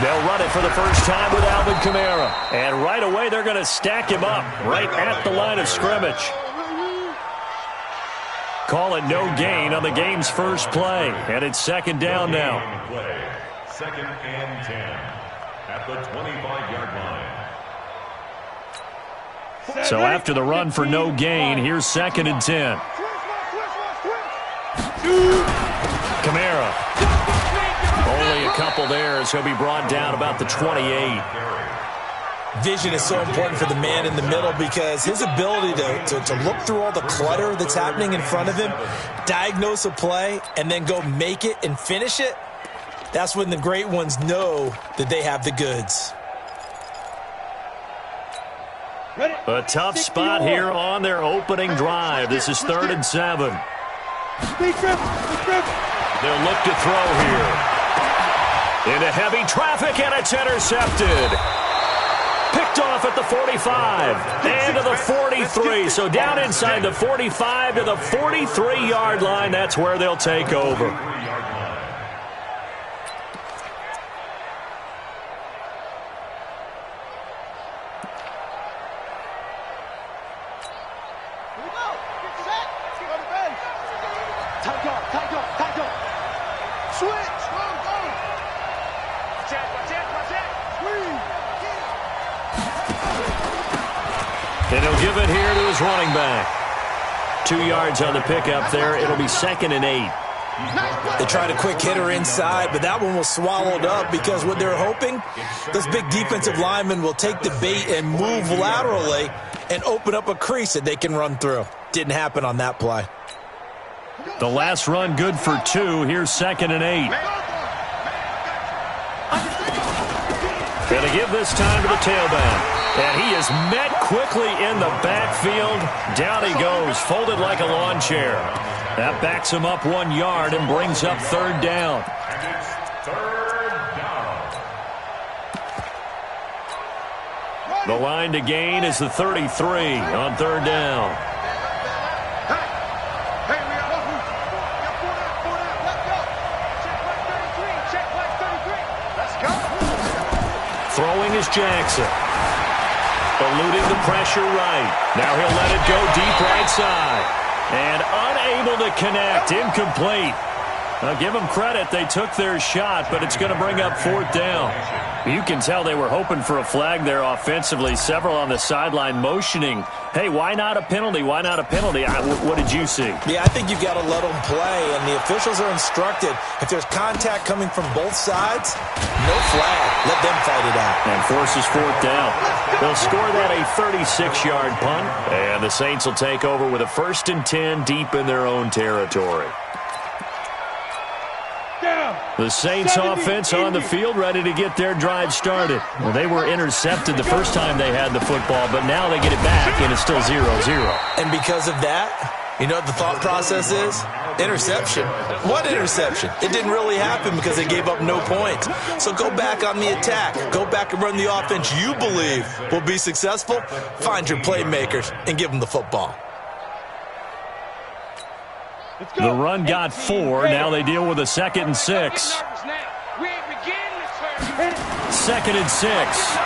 They'll run it for the first time with Alvin Kamara. And right away, they're going to stack him up right at the line of scrimmage. Call it no gain on the game's first play. And it's second down now. Second and 10 at the 25-yard line. So after the run for no gain, here's second and 10. Kamara. Only a couple there as he'll be brought down about the 28. Vision is so important for the man in the middle because his ability to look through all the clutter that's happening in front of him, diagnose a play, and then go make it and finish it, that's when the great ones know that they have the goods. A tough spot here on their opening drive. This is 3rd and 7. They'll look to throw here. Into heavy traffic, and it's intercepted. Picked off at the 45 and to the 43. So down inside the 45 to the 43-yard line. That's where they'll take over. And he'll give it here to his running back. 2 yards on the pickup there. It'll be 2nd and 8. They tried a quick hitter inside, but that one was swallowed up because what they're hoping, those big defensive linemen will take the bait and move laterally and open up a crease that they can run through. Didn't happen on that play. The last run good for 2. Here's 2nd and 8. Going to give this time to the tailback. And he is met quickly in the backfield. Down he goes, folded like a lawn chair. That backs him up 1 yard and brings up 3rd down. And it's 3rd down. The line to gain is the 33 on 3rd down. Throwing is Jackson. Eluding the pressure right. Now he'll let it go deep right side. And unable to connect. Incomplete. Now give them credit. They took their shot, but it's going to bring up 4th down. You can tell they were hoping for a flag there offensively. Several on the sideline motioning. Hey, why not a penalty? Why not a penalty? What did you see? Yeah, I think you've got to let them play, and the officials are instructed. If there's contact coming from both sides, no flag. Let them fight it out. And forces 4th down. They'll score that a 36-yard punt, and the Saints will take over with a 1st and 10 deep in their own territory. The Saints offense on the field, ready to get their drive started. Well, they were intercepted the first time they had the football, but now they get it back, and it's still 0-0. And because of that, you know what the thought process is? Interception. What interception? It didn't really happen because they gave up no points. So go back on the attack. Go back and run the offense you believe will be successful. Find your playmakers and give them the football. The run got 4. Now they deal with a 2nd and 6. 2nd and 6.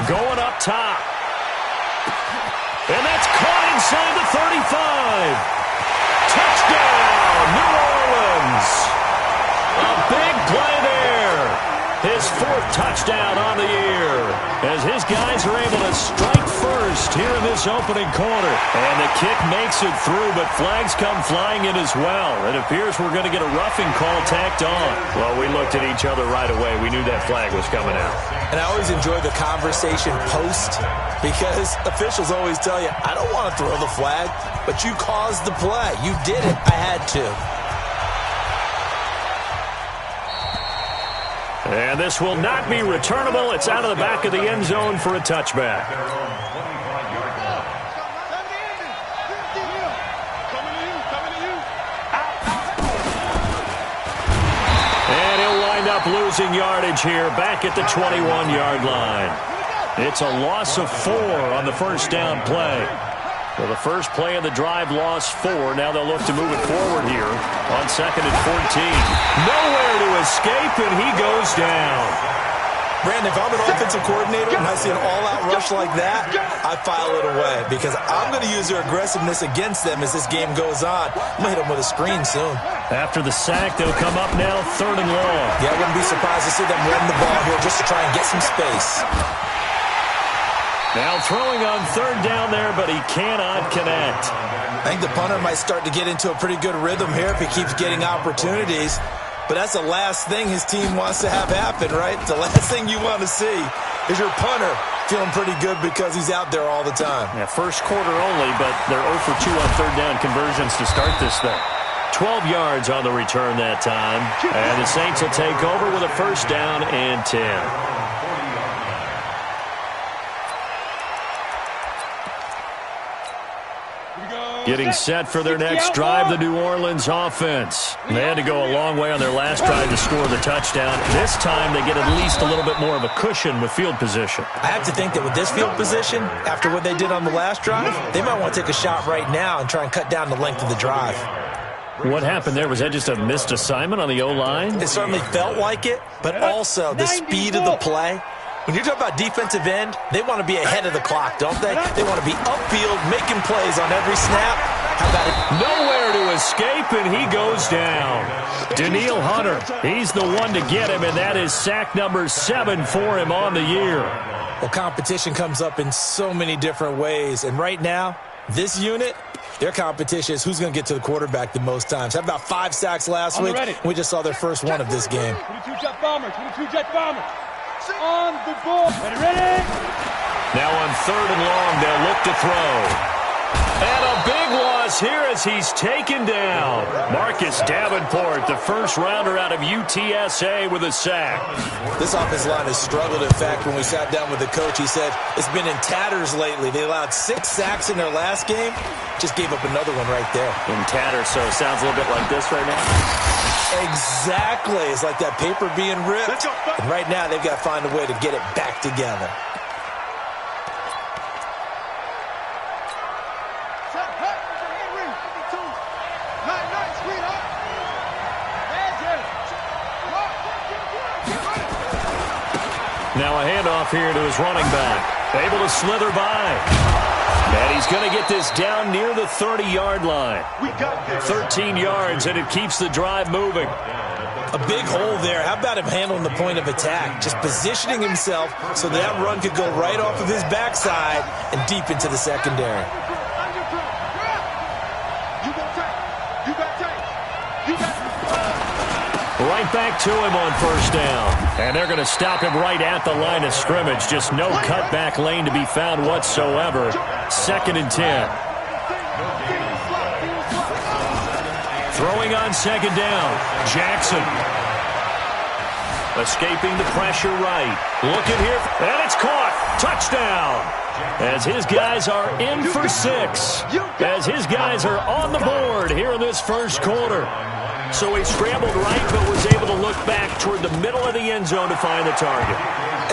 Going up top. And that's caught inside the 35. Touchdown, New Orleans. A big play there. His 4th touchdown on the year as his guys are able to strike first here in this opening quarter. And the kick makes it through, but flags come flying in as well. It appears we're going to get a roughing call tacked on. Well, we looked at each other right away. We knew that flag was coming out. And I always enjoy the conversation post because officials always tell you, I don't want to throw the flag, but you caused the play. You did it. I had to. And this will not be returnable. It's out of the back of the end zone for a touchback. And he'll wind up losing yardage here back at the 21-yard line. It's a loss of 4 on the first down play. Well, the first play of the drive lost 4. Now they'll look to move it forward here on 2nd and 14. Nowhere to escape, and he goes down. Brandon, if I'm an offensive coordinator and I see an all-out rush like that, I file it away because I'm going to use their aggressiveness against them as this game goes on. I'm going to hit them with a screen soon. After the sack, they'll come up now 3rd and long. Yeah, I wouldn't be surprised to see them run the ball here just to try and get some space. Now throwing on 3rd down there, but he cannot connect. I think the punter might start to get into a pretty good rhythm here if he keeps getting opportunities. But that's the last thing his team wants to have happen, right? The last thing you want to see is your punter feeling pretty good because he's out there all the time. Yeah, first quarter only, but they're 0 for 2 on 3rd down conversions to start this thing. 12 yards on the return that time. And the Saints will take over with a 1st down and 10. Getting set for their next drive, the New Orleans offense. They had to go a long way on their last drive to score the touchdown. This time they get at least a little bit more of a cushion with field position. I have to think that with this field position, after what they did on the last drive, they might want to take a shot right now and try and cut down the length of the drive. What happened there? Was that just a missed assignment on the O-line? It certainly felt like it, but also the speed of the play. When you're talking about defensive end, they want to be ahead of the clock, don't they? They want to be upfield, making plays on every snap. How about it? Nowhere to escape, and he goes down. Danielle Hunter, he's the one to get him, and that is sack number 7 for him on the year. Well, competition comes up in so many different ways, and right now, this unit, their competition is who's going to get to the quarterback the most times. How about 5 sacks last week? We just saw their first one of this game. 22 jet bombers, 22 jet bombers. On the ball. Ready? Now on 3rd and long, they'll look to throw. And a big loss here as he's taken down. Marcus Davenport, the first rounder out of UTSA with a sack. This offensive line has struggled. In fact, when we sat down with the coach, he said it's been in tatters lately. They allowed 6 sacks in their last game. Just gave up another one right there. In tatters, so it sounds a little bit like this right now. Exactly. It's like that paper being ripped. And right now, they've got to find a way to get it back together. Now a handoff here to his running back. Able to slither by. And he's going to get this down near the 30-yard line. 13 yards, and it keeps the drive moving. A big hole there. How about him handling the point of attack? Just positioning himself so that run could go right off of his backside and deep into the secondary. Right back to him on 1st down. And they're going to stop him right at the line of scrimmage. Just no cutback lane to be found whatsoever. 2nd and 10. Throwing on 2nd down. Jackson. Escaping the pressure right. Looking here. And it's caught. Touchdown. As his guys are in for 6. As his guys are on the board here in this first quarter. So he scrambled right, but was able to look back toward the middle of the end zone to find the target.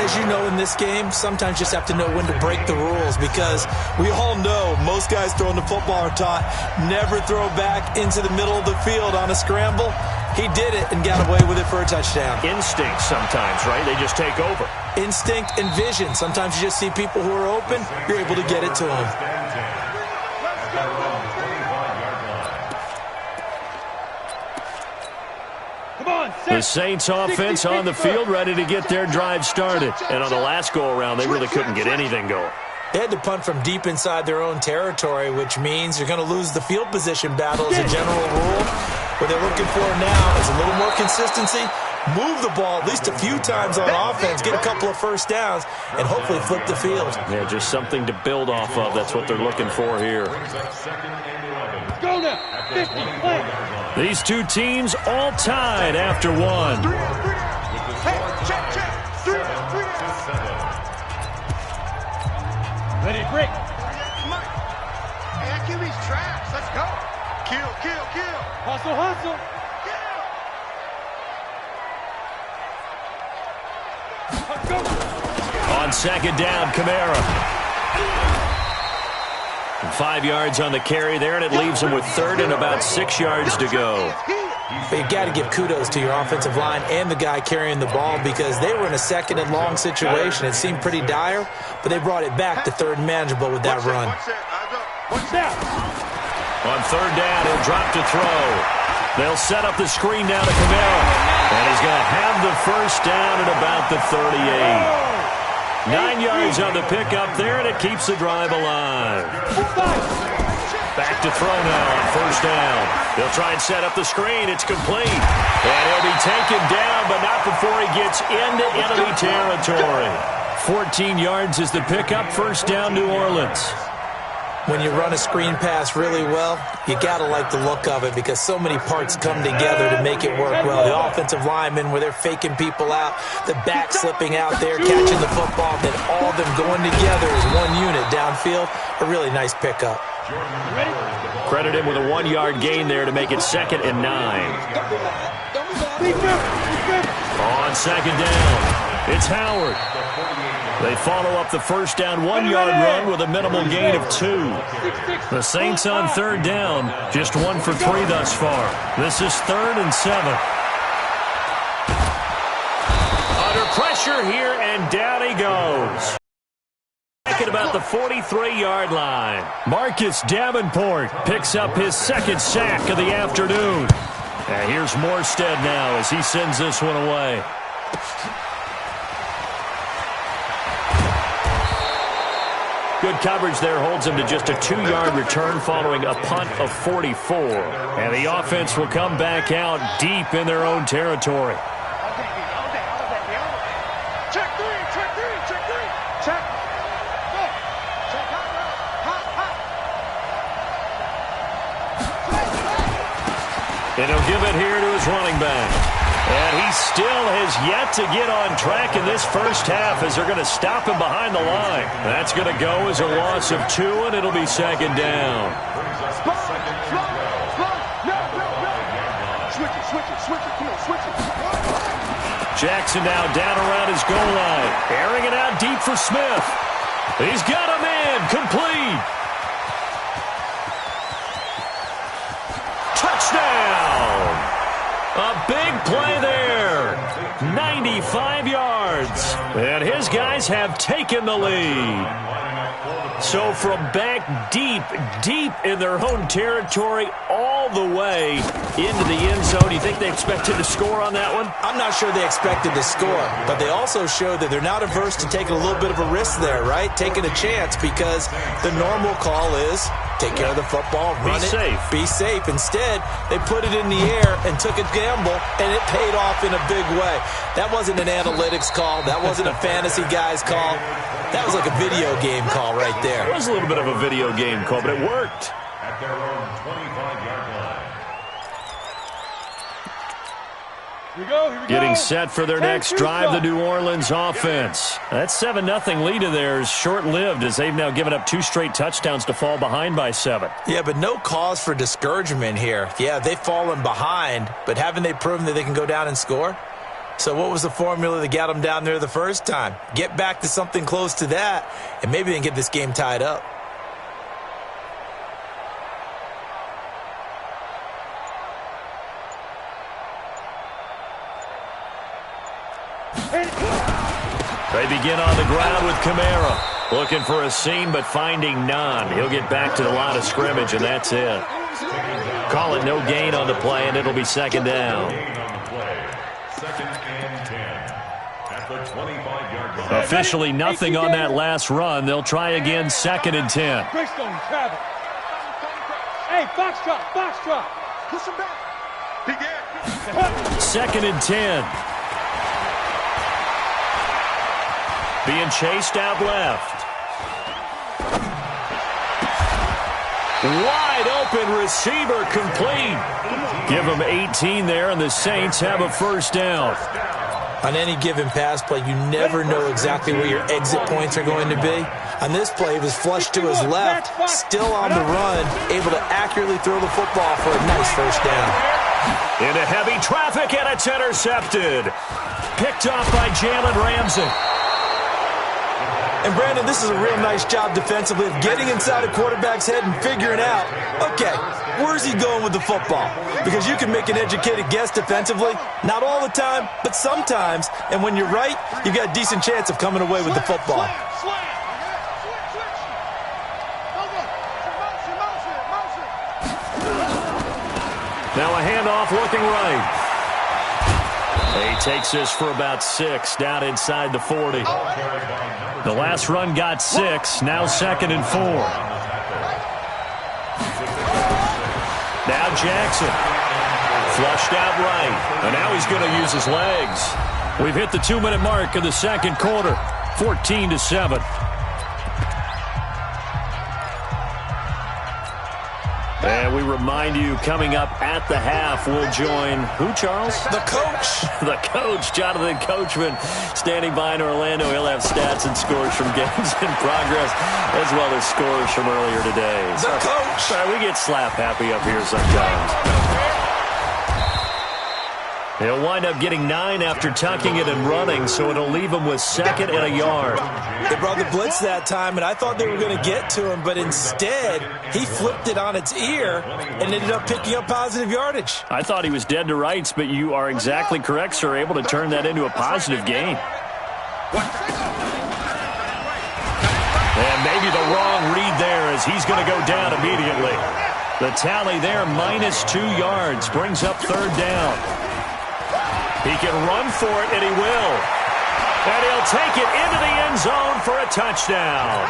As you know in this game, sometimes you just have to know when to break the rules because we all know most guys throwing the football are taught never throw back into the middle of the field on a scramble. He did it and got away with it for a touchdown. Instinct sometimes, right? They just take over. Instinct and vision. Sometimes you just see people who are open, you're able to get it to them. The Saints offense on the field ready to get their drive started. And on the last go-around, they really couldn't get anything going. They had to punt from deep inside their own territory, which means you're going to lose the field position battle as a general rule. What they're looking for now is a little more consistency, move the ball at least a few times on offense, get a couple of first downs, and hopefully flip the field. Yeah, just something to build off of. That's what they're looking for here. Go now. 50, play. These two teams all tied after one. Ready, break. Hey, that QB's trash. Let's go. Kill, kill, kill. Hustle, hustle. On 2nd down, Kamara. 5 yards on the carry there, and it leaves them with third and about 6 yards to go. But you got to give kudos to your offensive line and the guy carrying the ball because they were in a second and long situation. It seemed pretty dire, but they brought it back to third and manageable with that run. On third down, he'll drop to throw. They'll set up the screen now to Camara, and he's going to have the first down at about the 38. 9 yards on the pickup there, and it keeps the drive alive. Back to throw now on first down. They'll try and set up the screen. It's complete. And he'll be taken down, but not before he gets into enemy territory. 14 yards is the pickup. First down, New Orleans. When you run a screen pass really well, you got to like the look of it because so many parts come together to make it work well. The offensive linemen, where they're faking people out, the back slipping out there, catching the football, then all of them going together as one unit downfield. A really nice pickup. Credit him with a 1-yard gain there to make it 2nd and 9. On second down, it's Howard. They follow up the first down 1-yard run with a minimal gain of 2. The Saints on third down, just 1 for 3 thus far. This is 3rd and 7. Under pressure here, and down he goes. At about the 43-yard line. Marcus Davenport picks up his 2nd sack of the afternoon. And here's Morstead now as he sends this one away. Good coverage there holds him to just a 2-yard return following a punt of 44. And the offense will come back out deep in their own territory. And he'll give it here to his running back. And he still has yet to get on track in this first half as they're going to stop him behind the line. That's going to go as a loss of 2, and it'll be 2nd down. Jackson now down around his goal line. Airing it out deep for Smith. He's got a man complete. Touchdown! A big play there. 95 yards. And his guys have taken the lead. So from back deep in their own territory all the way into the end zone, do you think they expected to score on that one? I'm not sure they expected to score, but they also showed that they're not averse to taking a little bit of a risk there, right? Taking a chance because the normal call is take care of the football, run it, be safe. Instead, they put it in the air and took a gamble, and it paid off in a big way. That wasn't an analytics call. That wasn't a fantasy guy's call. That was like a video game call right there. It was a little bit of a video game call, but it worked. At their own 25-yard line. Here we go. Getting set for their next drive, the New Orleans offense. That 7-0 lead of theirs short-lived as they've now given up 2 straight touchdowns to fall behind by 7. Yeah, but no cause for discouragement here. Yeah, they've fallen behind, but haven't they proven that they can go down and score? So what was the formula that got them down there the first time? Get back to something close to that, and maybe they can get this game tied up. They begin on the ground with Camara. Looking for a seam, but finding none. He'll get back to the line of scrimmage, and that's it. Call it no gain on the play, and it'll be 2nd down. 2nd and 10. At the 25-yard line. Officially nothing on that last run. They'll try again, 2nd and 10. Hey, box drop. Push him back. He did. 2nd and 10. Being chased out left. Wide open receiver complete. Give them 18 there, and the Saints have a first down. On any given pass play, you never know exactly where your exit points are going to be. On this play, he was flushed to his left, still on the run, able to accurately throw the football for a nice first down. Into heavy traffic, and it's intercepted. Picked off by Jalen Ramsey. And Brandon, this is a real nice job defensively of getting inside a quarterback's head and figuring out, okay, where's he going with the football? Because you can make an educated guess defensively, not all the time, but sometimes. And when you're right, you've got a decent chance of coming away with the football. Now a handoff looking right. He takes this for about 6, down inside the 40. The last run got 6, now 2nd and 4. Now Jackson. Flushed out right. And now he's going to use his legs. We've hit the 2-minute mark of the second quarter. 14-7. And we remind you, coming up at the half, we'll join who, Charles? The coach. The coach, Jonathan Coachman, standing by in Orlando. He'll have stats and scores from games in progress, as well as scores from earlier today. The coach. Sorry, we get slap happy up here sometimes. He'll wind up getting 9 after tucking it and running, so it'll leave him with 2nd and a yard. They brought the blitz that time, and I thought they were going to get to him, but instead, he flipped it on its ear and ended up picking up positive yardage. I thought he was dead to rights, but you are exactly correct, sir, able to turn that into a positive gain. And maybe the wrong read there as he's going to go down immediately. The tally there, -2 yards, brings up 3rd down. He can run for it, and he will. And he'll take it into the end zone for a touchdown.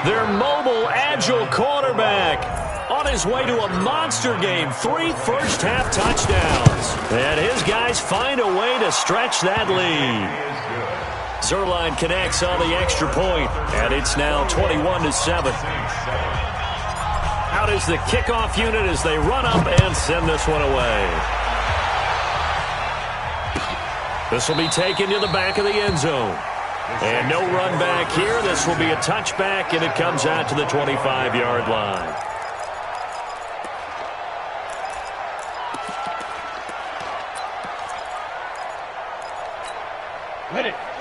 Their mobile, agile quarterback on his way to a monster game. 3 first-half touchdowns. And his guys find a way to stretch that lead. Zerline connects on the extra point, and it's now 21-7. Out is the kickoff unit as they run up and send this one away. This will be taken to the back of the end zone. And no run back here. This will be a touchback, and it comes out to the 25-yard line.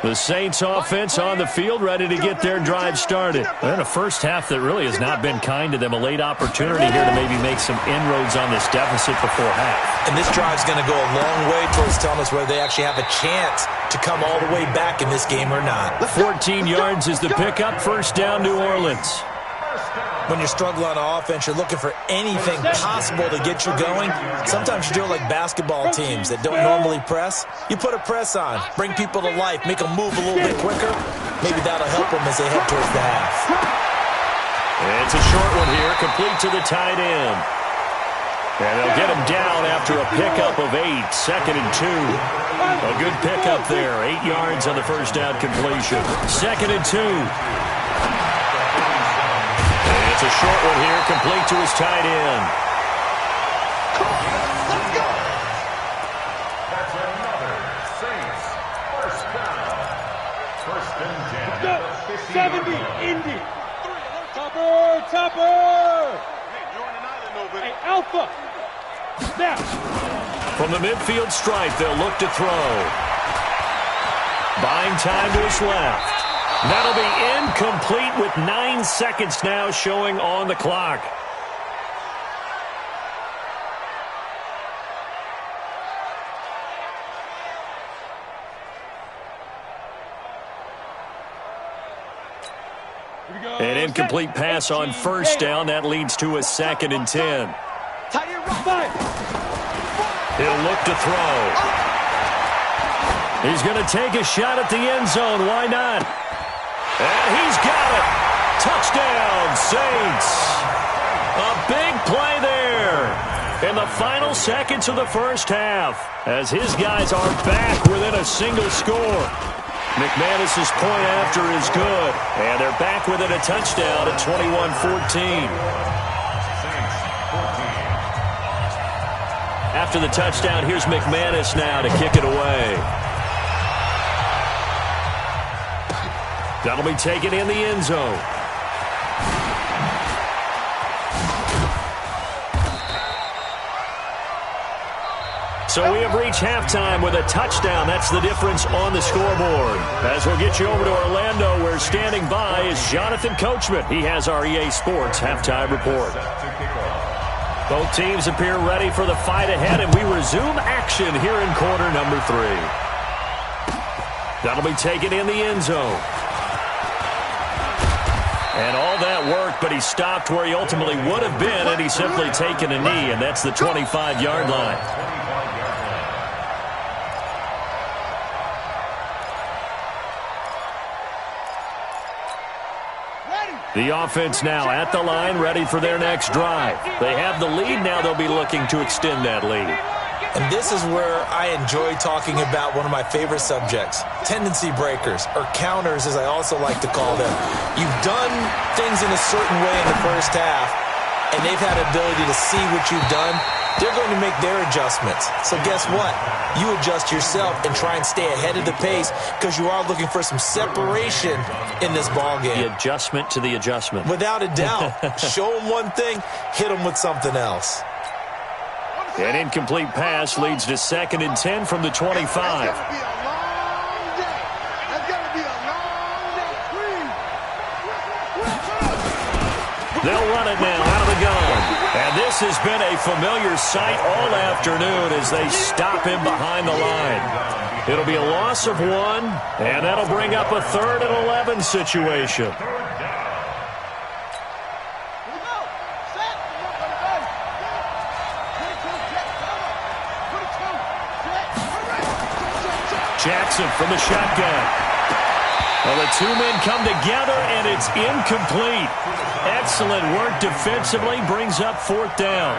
The Saints offense on the field, ready to get their drive started. And a first half that really has not been kind to them. A late opportunity here to maybe make some inroads on this deficit before half. And this drive's going to go a long way towards telling us whether they actually have a chance to come all the way back in this game or not. 14 yards is the pickup. First down, New Orleans. When you're struggling on offense, you're looking for anything possible to get you going. Sometimes you do it like basketball teams that don't normally press. You put a press on, bring people to life, make them move a little bit quicker. Maybe that'll help them as they head towards the half. It's a short one here, complete to the tight end. And they'll get him down after a pickup of 8, 2nd and 2. A good pickup there, 8 yards on the first down completion. 2nd and 2. It's a short one here, complete to his tight end. Let's go. That's another Saints first down. 1st and 10. 70, Indy. Topper. Hey, Alpha. Now. From the midfield stripe, they'll look to throw. Buying time to his left. That'll be incomplete with 9 seconds now showing on the clock. An incomplete pass on first down. That leads to a 2nd and 10. He'll look to throw. He's going to take a shot at the end zone. Why not? And he's got it. Touchdown, Saints. A big play there in the final seconds of the first half as his guys are back within a single score. McManus's point after is good, and they're back within a touchdown at 21-14. After the touchdown, here's McManus now to kick it away. That'll be taken in the end zone. So we have reached halftime with a touchdown. That's the difference on the scoreboard. As we'll get you over to Orlando, where standing by is Jonathan Coachman. He has our EA Sports halftime report. Both teams appear ready for the fight ahead, and we resume action here in quarter number 3. That'll be taken in the end zone. And all that work, but he stopped where he ultimately would have been, and he's simply taken a knee, and that's the 25-yard line. The offense now at the line, ready for their next drive. They have the lead. Now they'll be looking to extend that lead. And this is where I enjoy talking about one of my favorite subjects, tendency breakers, or counters as I also like to call them. You've done things in a certain way in the first half, and they've had ability to see what you've done. They're going to make their adjustments. So guess what? You adjust yourself and try and stay ahead of the pace because you are looking for some separation in this ballgame. The adjustment to the adjustment. Without a doubt. Show them one thing, hit them with something else. An incomplete pass leads to 2nd and 10 from the 25. They'll run it now out of the gun. And this has been a familiar sight all afternoon as they stop him behind the line. It'll be a loss of 1, and that'll bring up a 3rd and 11 situation. Jackson from the shotgun. Well, the two men come together, and it's incomplete. Excellent work defensively, brings up 4th down.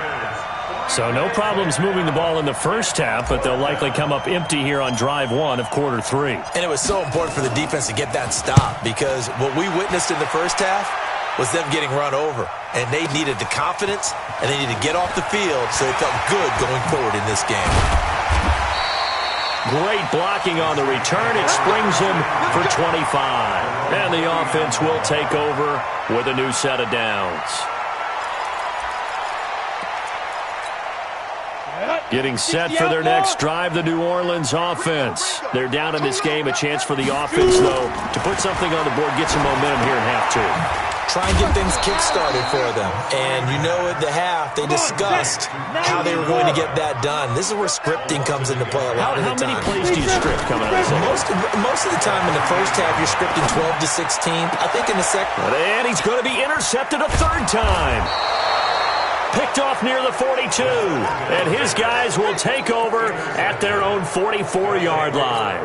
So no problems moving the ball in the first half, but they'll likely come up empty here on drive 1 of quarter 3. And it was so important for the defense to get that stop because what we witnessed in the first half was them getting run over. And they needed the confidence, and they needed to get off the field so they felt good going forward in this game. Great blocking on the return. It springs him for 25. And the offense will take over with a new set of downs. Getting set for their next drive, the New Orleans offense. They're down in this game. A chance for the offense, though, to put something on the board, get some momentum here in half 2. Try and get things kick-started for them. And you know at the half, they discussed how they were going to get that done. This is where scripting comes into play a lot of the time. How many plays do you script coming out of this? Most of the time in the first half, you're scripting 12 to 16. I think in the second. And he's going to be intercepted a 3rd time. Picked off near the 42. And his guys will take over at their own 44-yard line.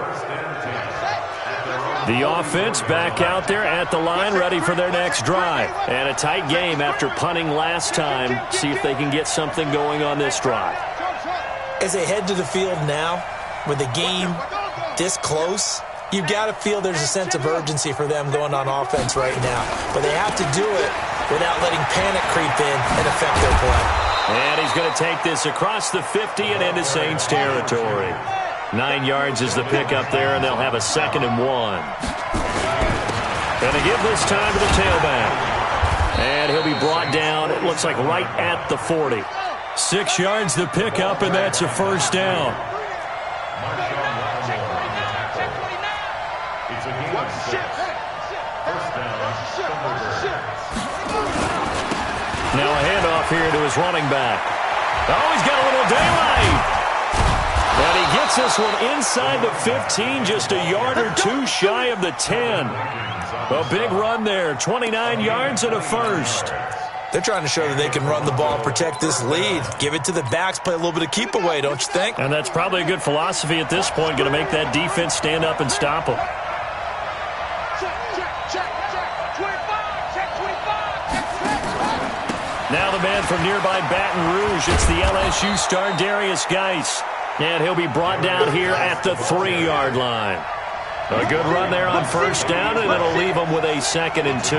The offense back out there at the line, ready for their next drive. And a tight game after punting last time. See if they can get something going on this drive. As they head to the field now, with the game this close, you've got to feel there's a sense of urgency for them going on offense right now. But they have to do it without letting panic creep in and affect their play. And he's going to take this across the 50 and into Saints territory. 9 yards is the pickup there, and they'll have a 2nd and 1. Going to give this time to the tailback. And he'll be brought down, it looks like right at the 40. 6 yards the pickup, and that's a 1st down. Now a handoff here to his running back. Oh, he's got a little daylight. And he gets this one inside the 15, just a yard or 2 shy of the 10. A big run there, 29 yards and a 1st. They're trying to show that they can run the ball, protect this lead, give it to the backs, play a little bit of keep away, don't you think? And that's probably a good philosophy at this point, going to make that defense stand up and stop them. Now the man from nearby Baton Rouge, it's the LSU star Darius Geis. And he'll be brought down here at the 3-yard line. A good run there on 1st down, and it'll leave them with a 2nd and 2.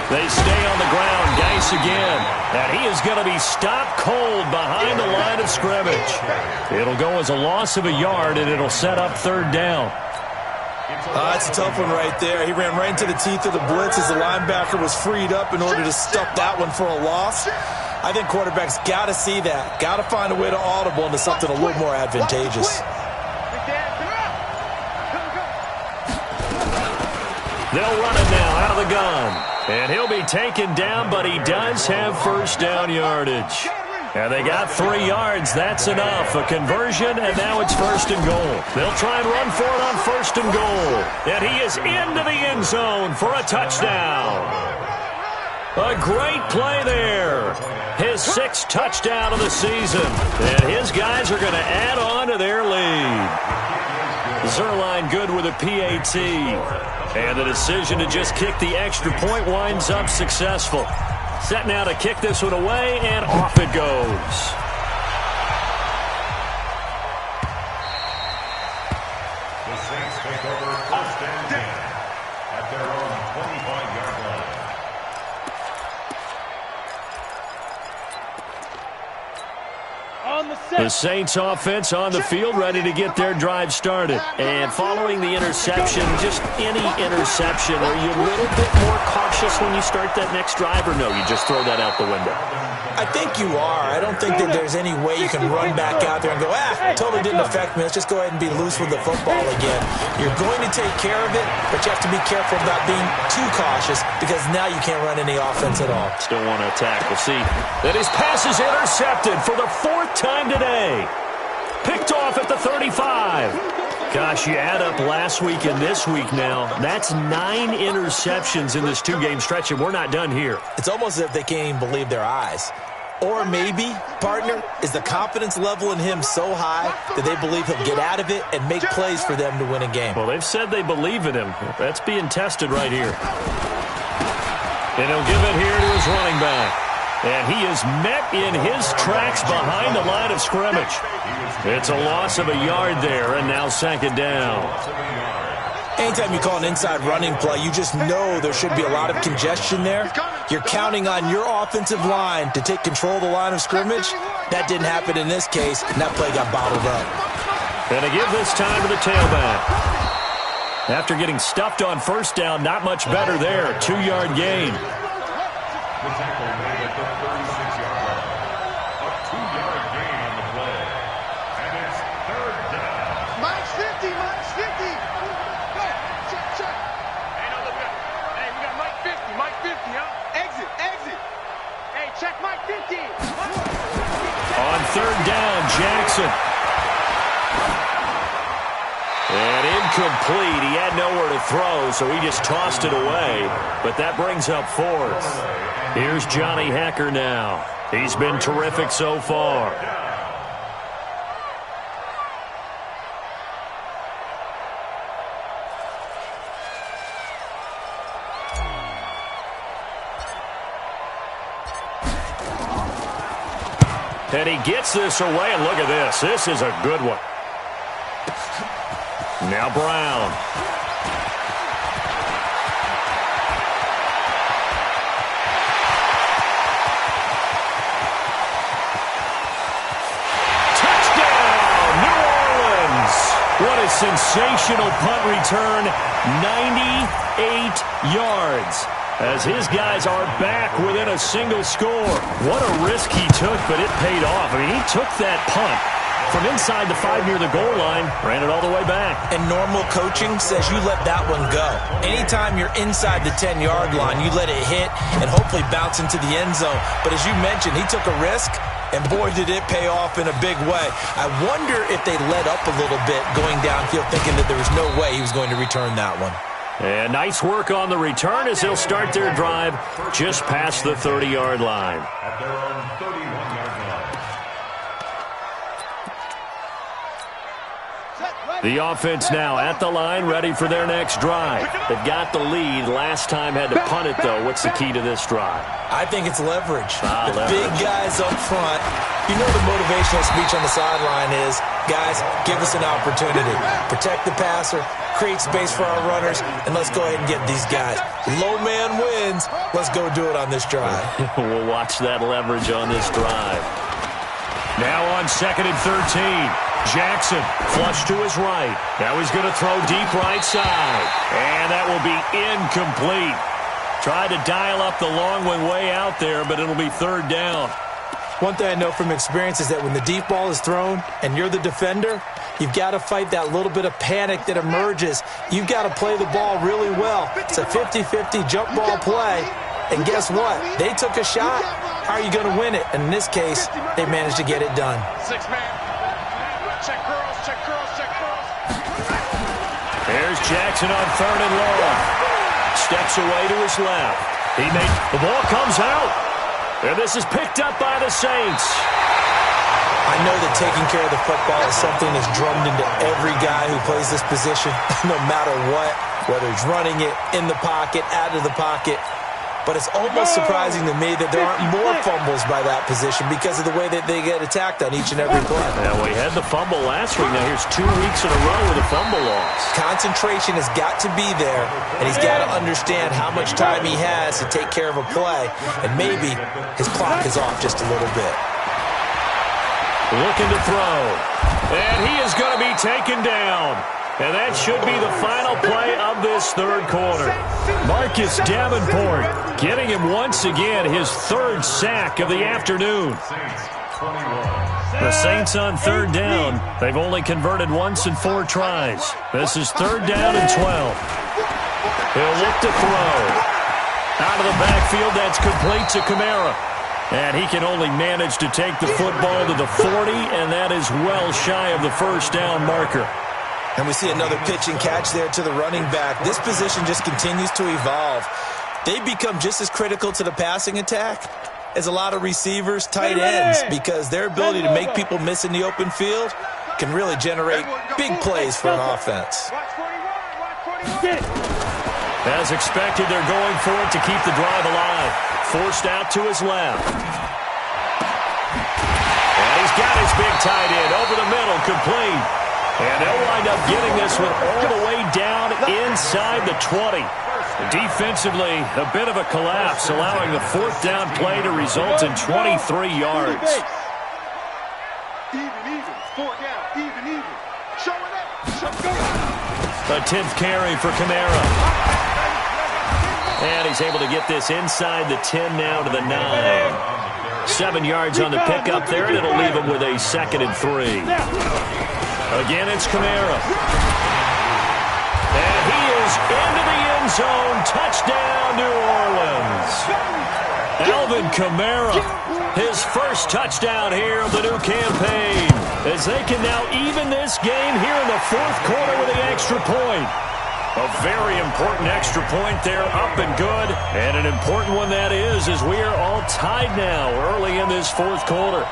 They stay on the ground. Geis again. And he is going to be stopped cold behind the line of scrimmage. It'll go as a loss of a yard, and it'll set up 3rd down. That's a tough one right there. He ran right into the teeth of the blitz as the linebacker was freed up in order to stuff that one for a loss. I think quarterbacks got to see that. Got to find a way to audible into something a little more advantageous. They'll run it now out of the gun. And he'll be taken down, but he does have first down yardage. And they got 3 yards. That's enough. A conversion, and now it's first and goal. They'll try and run for it on first and goal. And he is into the end zone for a touchdown. A great play there. His 6th touchdown of the season. And his guys are going to add on to their lead. Zerline good with a PAT. And the decision to just kick the extra point winds up successful. Set now to kick this one away, and off it goes. The Saints take over first and 10 at their own 25-yard line. The Saints offense on the field, ready to get their drive started. And following the interception, just any interception, are you a little bit more cautious when you start that next drive, or no, you just throw that out the window? I think you are. I don't think that there's any way you can run back out there and go, totally didn't affect me. Let's just go ahead and be loose with the football again. You're going to take care of it, but you have to be careful about being too cautious because now you can't run any offense at all. Still want to attack. We'll see that his pass is intercepted for the 4th time today. Picked off at the 35. Gosh, you add up last week and this week now. That's 9 interceptions in this 2-game stretch, and we're not done here. It's almost as if they can't even believe their eyes. Or maybe, partner, is the confidence level in him so high that they believe he'll get out of it and make plays for them to win a game. Well, they've said they believe in him. That's being tested right here. And he'll give it here to his running back. And he is met in his tracks behind the line of scrimmage. It's a loss of a yard there, and now 2nd down. Anytime you call an inside running play, you just know there should be a lot of congestion there. You're counting on your offensive line to take control of the line of scrimmage. That didn't happen in this case, and that play got bottled up. And to give this time to the tailback. After getting stuffed on first down, not much better there. 2-yard gain. The tackle made at the 36-yard line. A 2-yard gain on the play. And it's 3rd down. Mike's 50, Mike's 50. Go, check. Hey, no, look at it. Hey, we got Mike 50, Mike 50, huh? Exit. Hey, check Mike 50. On 3rd down, Jackson. And incomplete. He had nowhere to throw, so he just tossed it away. But that brings up 4th. Here's Johnny Hekker now. He's been terrific so far. And he gets this away, and look at this. This is a good one. Now Brown. Touchdown, New Orleans. What a sensational punt return. 98 yards. As his guys are back within a single score. What a risk he took, but it paid off. I mean, he took that punt from inside the 5 near the goal line, ran it all the way back. And normal coaching says you let that one go. Anytime you're inside the 10-yard line, you let it hit and hopefully bounce into the end zone. But as you mentioned, he took a risk, and boy, did it pay off in a big way. I wonder if they let up a little bit going downfield, thinking that there was no way he was going to return that one. And nice work on the return as they'll start their drive just past the 30-yard line. At their own 31-yard line. The offense now at the line, ready for their next drive. They've got the lead. Last time had to punt it, though. What's the key to this drive? I think it's leverage. Leverage. Big guys up front. You know the motivational speech on the sideline is, guys, give us an opportunity. Protect the passer, create space for our runners, and let's go ahead and get these guys. Low man wins. Let's go do it on this drive. We'll watch that leverage on this drive. Now on 2nd and 13. Jackson, flush to his right. Now he's going to throw deep right side. And that will be incomplete. Tried to dial up the long one way out there, but it'll be 3rd down. One thing I know from experience is that when the deep ball is thrown and you're the defender, you've got to fight that little bit of panic that emerges. You've got to play the ball really well. It's a 50-50 jump ball play. And guess what? They took a shot. How are you going to win it? And in this case, they managed to get it done. 6-man. Check girls, check girls, check girls. There's Jackson on 3rd and long. Steps away to his left. The ball comes out. And this is picked up by the Saints. I know that taking care of the football is something that's drummed into every guy who plays this position, no matter what, whether he's running it, in the pocket, out of the pocket. But it's almost surprising to me that there aren't more fumbles by that position because of the way that they get attacked on each and every play. Now, we had the fumble last week. Now, here's 2 weeks in a row with a fumble loss. Concentration has got to be there, and he's got to understand how much time he has to take care of a play, and maybe his clock is off just a little bit. Looking to throw. And he is going to be taken down. And that should be the final play of this 3rd quarter. Marcus Davenport getting him once again his 3rd sack of the afternoon. The Saints on 3rd down. They've only converted once in 4 tries. This is 3rd down and 12. He'll look to throw. Out of the backfield, that's complete to Kamara. And he can only manage to take the football to the 40, and that is well shy of the 1st down marker. And we see another pitch and catch there to the running back. This position just continues to evolve. They become just as critical to the passing attack as a lot of receivers, tight ends, because their ability to make people miss in the open field can really generate big plays for an offense. As expected, they're going for it to keep the drive alive. Forced out to his left. And he's got his big tight end over the middle, complete. And they'll wind up getting this one all the way down inside the 20. Defensively, a bit of a collapse, allowing the 4th down play to result in 23 yards. Even, 4 down, even. Show it up, go. A 10th carry for Kamara. And he's able to get this inside the 10 now to the 9. 7 yards on the pickup there, and it'll leave him with a 2nd and 3. Again, it's Kamara. And he is into the end zone. Touchdown, New Orleans. Alvin Kamara, his 1st touchdown here of the new campaign, as they can now even this game here in the 4th quarter with the extra point. A very important extra point there, up and good. And an important one that is, as we are all tied now early in this 4th quarter.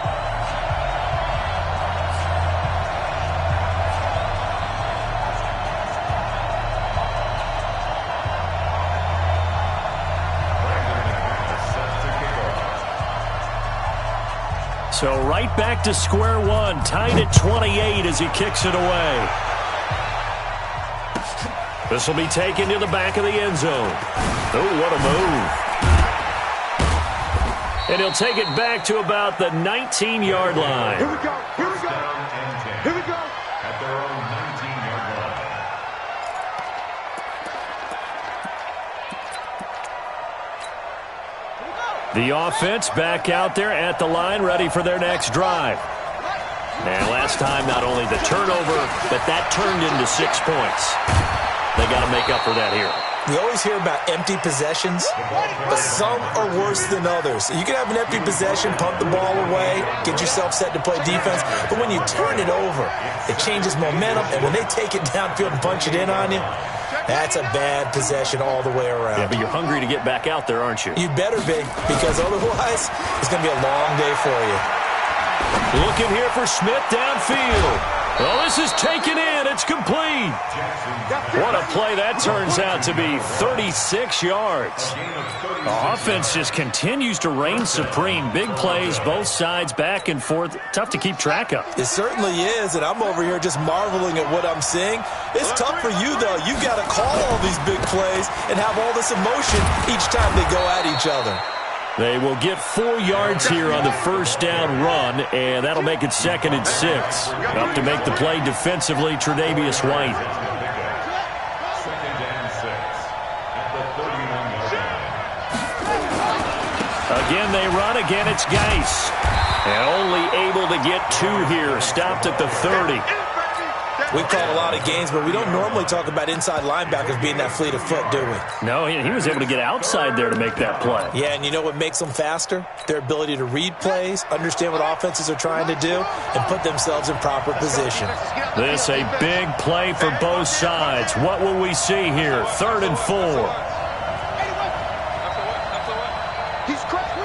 So right back to square one, tied at 28 as he kicks it away. This will be taken to the back of the end zone. Oh, what a move. And he'll take it back to about the 19-yard line. Here we go. At their own 19-yard line. The offense back out there at the line, ready for their next drive. Now, last time, not only the turnover, but that turned into 6 points. They got to make up for that here. We always hear about empty possessions, but some are worse than others. You can have an empty possession, punt the ball away, get yourself set to play defense, but when you turn it over, it changes momentum, and when they take it downfield and punch it in on you, that's a bad possession all the way around. Yeah, but you're hungry to get back out there, aren't you? You better be, because otherwise, it's going to be a long day for you. Looking here for Smith downfield. Well, this is taken in. It's complete. What a play that turns out to be. 36 yards. The offense just continues to reign supreme. Big plays, both sides, back and forth. Tough to keep track of. It certainly is, and I'm over here just marveling at what I'm seeing. It's tough for you, though. You've got to call all these big plays and have all this emotion each time they go at each other. They will get 4 yards here on the first down run, and that'll make it 2nd and 6. Up to make the play defensively, Tre'Davious White. 2nd and 6 at the 31-yard line. Again, they run. Again, it's Geis. And only able to get 2 here. Stopped at the 30. We call a lot of games, but we don't normally talk about inside linebackers being that fleet of foot, do we? No, he was able to get outside there to make that play. Yeah, and you know what makes them faster? Their ability to read plays, understand what offenses are trying to do, and put themselves in proper position. This a big play for both sides. What will we see here? 3rd and 4. He's cracked.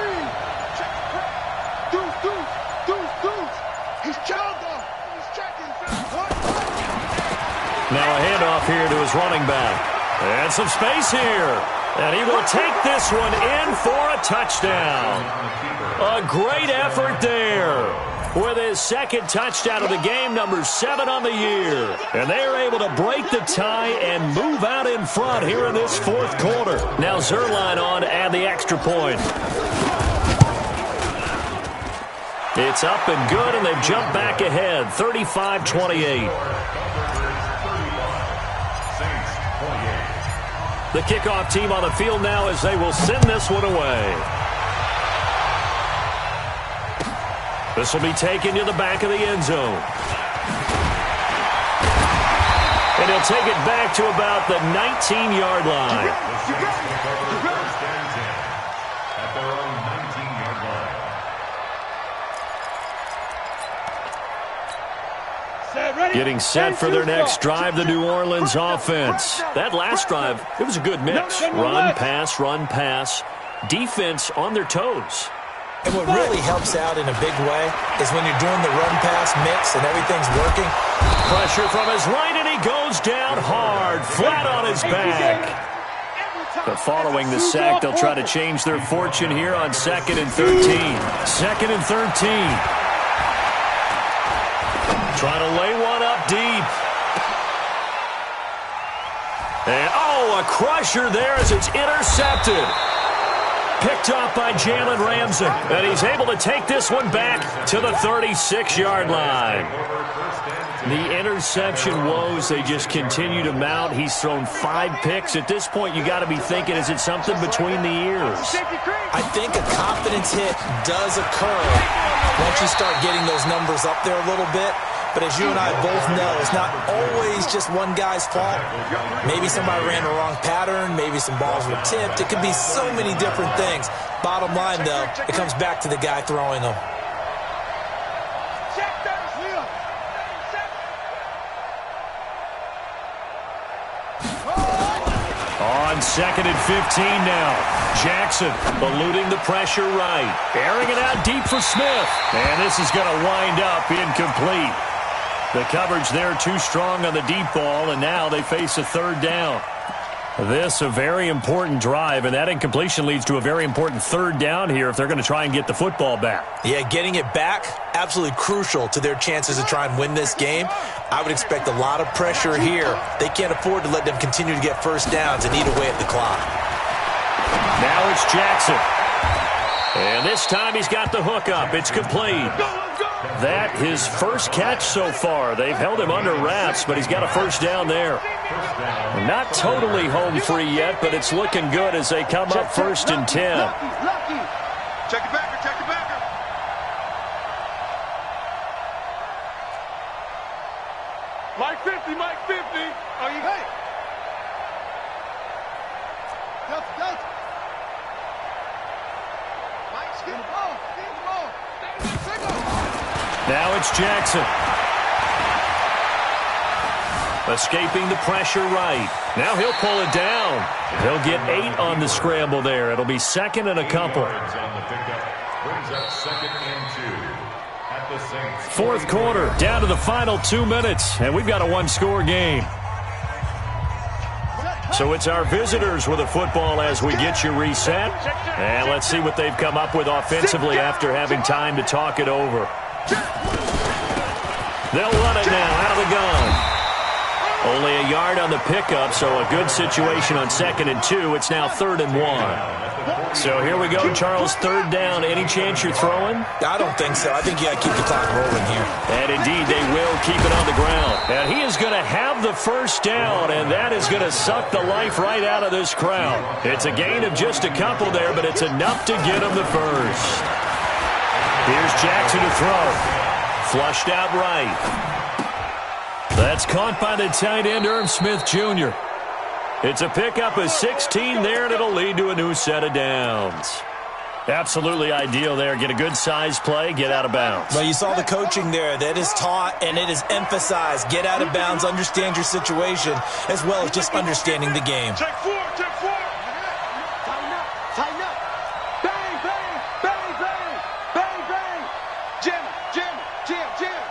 Deuce. He's chopped off. He's checking. Now a handoff here to his running back. And some space here. And he will take this one in for a touchdown. A great effort there. With his 2nd touchdown of the game, number 7 on the year. And they are able to break the tie and move out in front here in this 4th quarter. Now Zerline on to add the extra point. It's up and good, and they've jumped back ahead, 35-28. The kickoff team on the field now as they will send this one away. This will be taken to the back of the end zone. And he'll take it back to about the 19-yard line. At their own 19-yard line. Getting set for their next drive, the New Orleans offense. That last drive, it was a good mix. Run, pass, defense on their toes. And what really helps out in a big way is when you're doing the run-pass mix and everything's working. Pressure from his right, and he goes down hard, flat on his back. But following the sack, they'll try to change their fortune here on 2nd and 13. 2nd and 13. Trying to lay one up deep. And, a crusher there as it's intercepted. Picked off by Jalen Ramsey. And he's able to take this one back to the 36-yard line. The interception woes, they just continue to mount. He's thrown 5 picks. At this point, you got to be thinking, is it something between the ears? I think a confidence hit does occur once you start getting those numbers up there a little bit. But as you and I both know, it's not always just one guy's fault. Maybe somebody ran the wrong pattern. Maybe some balls were tipped. It could be so many different things. Bottom line, though, it comes back to the guy throwing them. On 2nd and 15 now. Jackson eluding the pressure right. Airing it out deep for Smith. And this is going to wind up incomplete. The coverage there too strong on the deep ball, and now they face a 3rd down. This a very important drive, and that incompletion leads to a very important 3rd down here if they're going to try and get the football back. Yeah, getting it back, absolutely crucial to their chances to try and win this game. I would expect a lot of pressure here. They can't afford to let them continue to get first downs and eat away at the clock. Now it's Jackson. And this time he's got the hook up. It's complete. That his first catch so far. They've held him under wraps, but he's got a first down there. Not totally home free yet, but it's looking good as they come up 1st and 10. Check it backer. Mike 50. Oh, you got it. Delta. Mike, skip the ball. Now it's Jackson. Escaping the pressure right. Now he'll pull it down. He'll get 8 on the scramble there. It'll be 2nd and a couple. Brings up 2nd and 2 at the Saints. 4th quarter, down to the final 2 minutes, and we've got a 1-score game. So it's our visitors with the football as we get you reset. And let's see what they've come up with offensively after having time to talk it over. They'll run it now out of the gun. Only a yard on the pickup, so a good situation on 2nd and 2. It's now 3rd and 1. So here we go, Charles, 3rd down. Any chance you're throwing? I don't think so. I think you got to keep the clock rolling here. And indeed, they will keep it on the ground. And he is going to have the first down, and that is going to suck the life right out of this crowd. It's a gain of just a couple there, but it's enough to get him the first. Here's Jackson to throw. Flushed out right. That's caught by the tight end, Irv Smith Jr. It's a pickup of 16 there, and it'll lead to a new set of downs. Absolutely ideal there. Get a good size play, get out of bounds. Well, you saw the coaching there. That is taught and it is emphasized. Get out of bounds, understand your situation, as well as just understanding the game. Check 4, check 4. Tighten up, tighten up. Bang, bang, bang, bang, bang, bang. Jam, jam, jam, jam.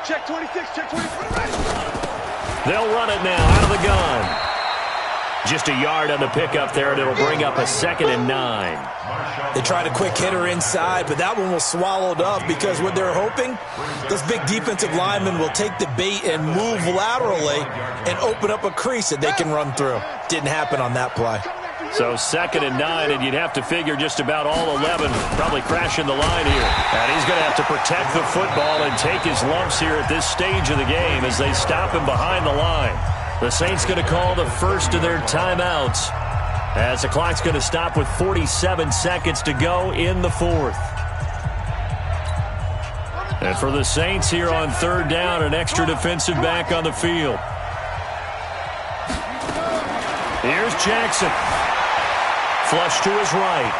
Check 26, check 26. They'll run it now out of the gun. Just a yard on the pickup there, and it'll bring up a 2nd and 9. They tried a quick hitter inside, but that one was swallowed up because what they're hoping, those big defensive linemen will take the bait and move laterally and open up a crease that they can run through. Didn't happen on that play. So 2nd and 9, and you'd have to figure just about all 11 probably crashing the line here. And he's going to have to protect the football and take his lumps here at this stage of the game as they stop him behind the line. The Saints going to call the first of their timeouts as the clock's going to stop with 47 seconds to go in the 4th. And for the Saints here on 3rd down, an extra defensive back on the field. Here's Jackson. Flush to his right.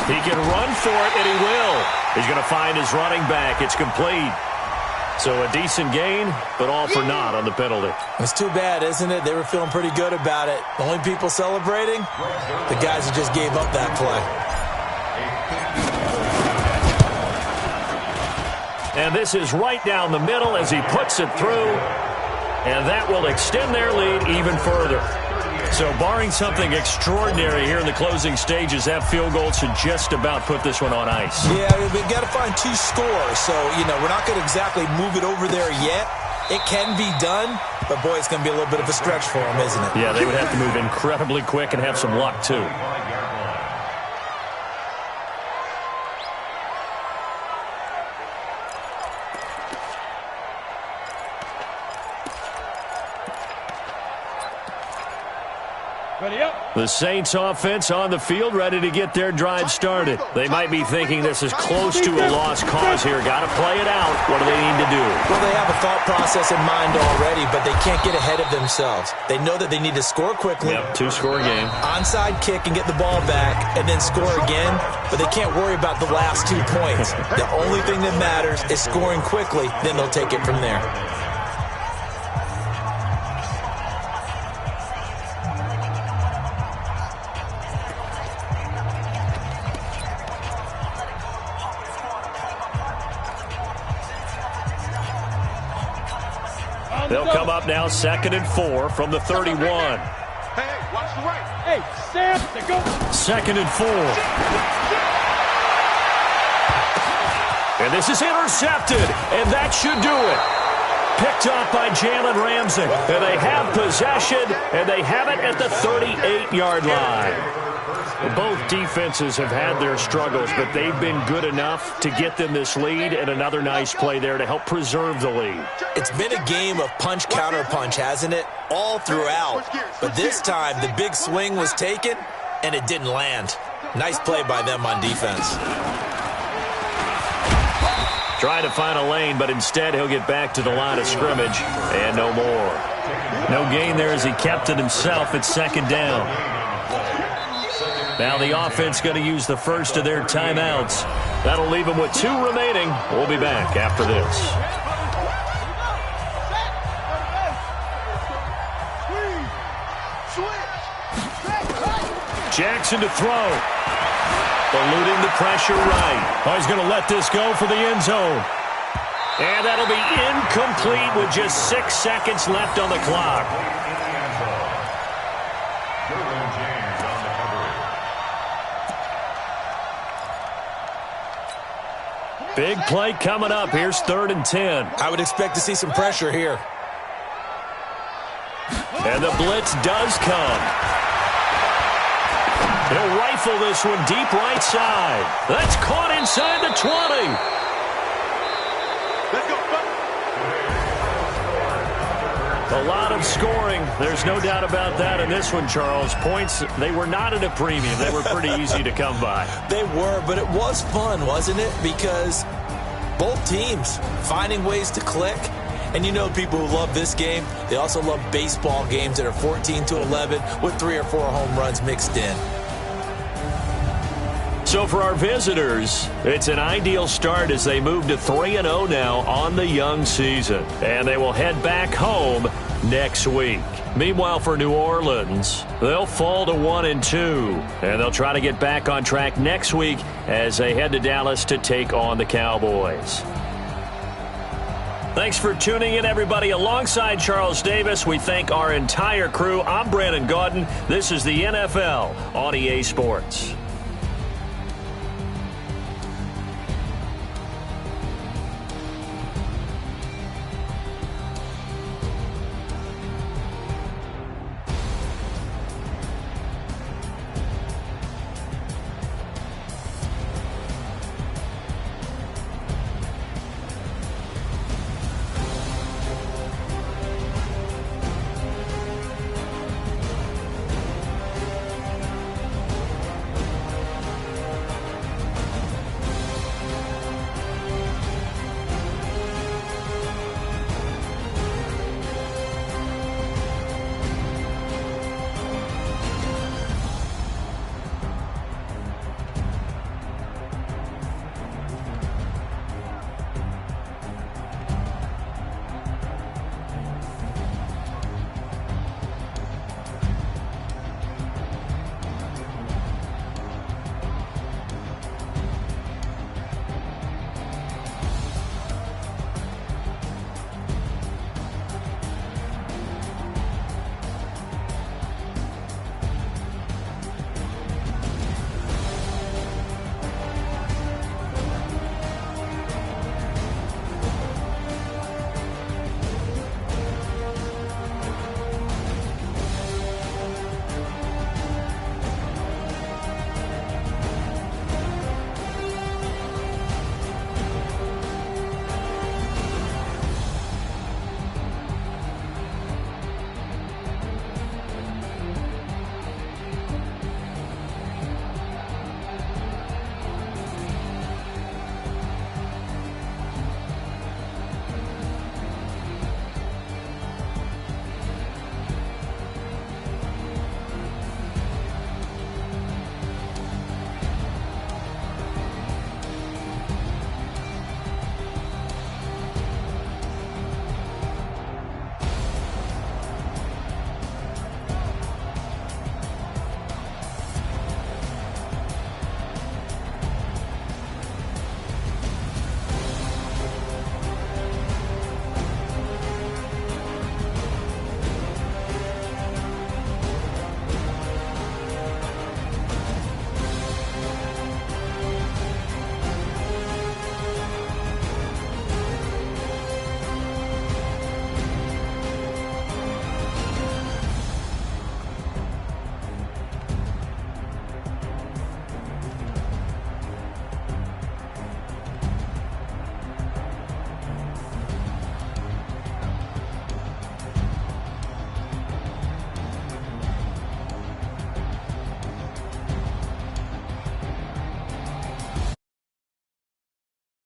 He can run for it, and he will. He's going to find his running back. It's complete. So a decent gain, but all for naught on the penalty. It's too bad, isn't it? They were feeling pretty good about it. The only people celebrating, the guys who just gave up that play. And this is right down the middle as he puts it through. And that will extend their lead even further. So barring something extraordinary here in the closing stages, that field goal should just about put this one on ice. Yeah, we've got to find 2 scores. So, we're not going to exactly move it over there yet. It can be done, but, boy, it's going to be a little bit of a stretch for them, isn't it? Yeah, they would have to move incredibly quick and have some luck, too. Ready up. The Saints offense on the field, ready to get their drive started. They might be thinking this is close to a lost cause here. Got to play it out. What do they need to do? Well, they have a thought process in mind already, but they can't get ahead of themselves. They know that they need to score quickly. Yep, 2-score game. Onside kick and get the ball back and then score again, but they can't worry about the last 2 points. The only thing that matters is scoring quickly, then they'll take it from there. They'll come up now 2nd and 4 from the 31. Hey, watch the right. Hey, Sam, go. 2nd and 4. And this is intercepted, and that should do it. Picked up by Jalen Ramsey. And they have possession, and they have it at the 38-yard line. Both defenses have had their struggles, but they've been good enough to get them this lead, and another nice play there to help preserve the lead. It's been a game of punch-counter-punch, hasn't it? All throughout. But this time, the big swing was taken, and it didn't land. Nice play by them on defense. Trying to find a lane, but instead he'll get back to the line of scrimmage, and no more. No gain there as he kept it himself at 2nd down. Now the offense going to use the first of their timeouts. That'll leave them with 2 remaining. We'll be back after this. Jackson to throw. Eluding the pressure right. Oh, he's going to let this go for the end zone. And that'll be incomplete with just 6 seconds left on the clock. Big play coming up. Here's 3rd and 10. I would expect to see some pressure here. And the blitz does come. He'll rifle this one deep right side. That's caught inside the 20. Let's go, A lot of scoring. There's no doubt about that in this one, Charles. Points, they were not at a premium. They were pretty easy to come by. They were, but it was fun, wasn't it? Because both teams finding ways to click. And you know people who love this game, they also love baseball games that are 14-11 with 3 or 4 home runs mixed in. So for our visitors, it's an ideal start as they move to 3-0 now on the young season. And they will head back home next week. Meanwhile, for New Orleans, they'll fall to 1-2. And they'll try to get back on track next week as they head to Dallas to take on the Cowboys. Thanks for tuning in, everybody. Alongside Charles Davis, we thank our entire crew. I'm Brandon Gaudin. This is the NFL on EA Sports.